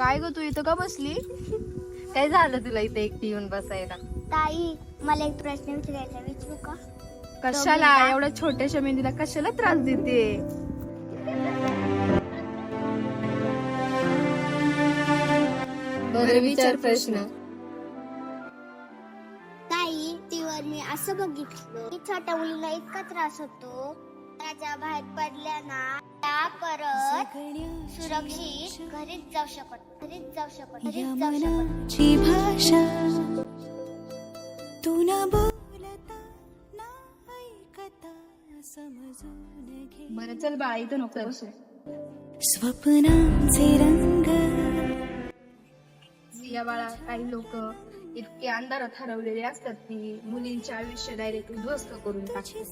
काय ग तू इथं का बसली? काय झालं तुला इथे एकटी येऊन बसायला? ताई, मला एक प्रश्न विचारायचा, विचारू का? कशाला एवढ्या छोट्याशा मेहंदीला कशाला त्रास देते? बरं विचार प्रश्न. ताई, टीव्हीवर मी असं बघितलं की छोट्या मुलीला इतका त्रास होतो, त्याच्या बाहेर पडल्या ना त्या परत सुरक्षित घरीच जाऊ शकत ची भाषा तू न बोलता ना ऐकता समजून घे. बरं चल बाळा इथं नको बसू. स्वप्नांचे रंग या बाळा, काही लोक इतके अंधारात हरवलेले असतात की मुलींचे आयुष्य डायरेक्ट उद्ध्वस्त करून टाकतात.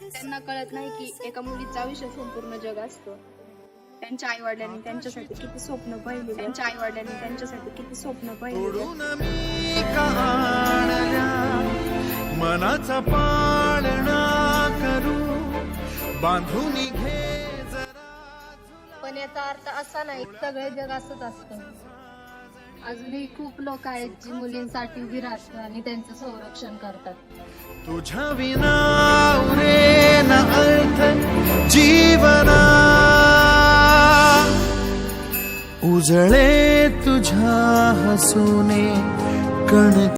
त्यांना कळत नाही की एका मुलीचं आयुष्य संपूर्ण जग असतं. त्यांच्या आई वडिलांनी त्यांच्यासाठी किती स्वप्न पाहिले, तोडून मी कहाणल्या मनाचा पाळणा करू बांधून घे जरा. पण याचा अर्थ असा नाही सगळे जग असंच असतं. अजूनही खूप लोक आहेत जी मुलींसाठी उभी राहतात आणि त्यांचं संरक्षण करतात. तुझ्या विना उरेन अर्थ जीवना उजळे तुझ्या हसूने कण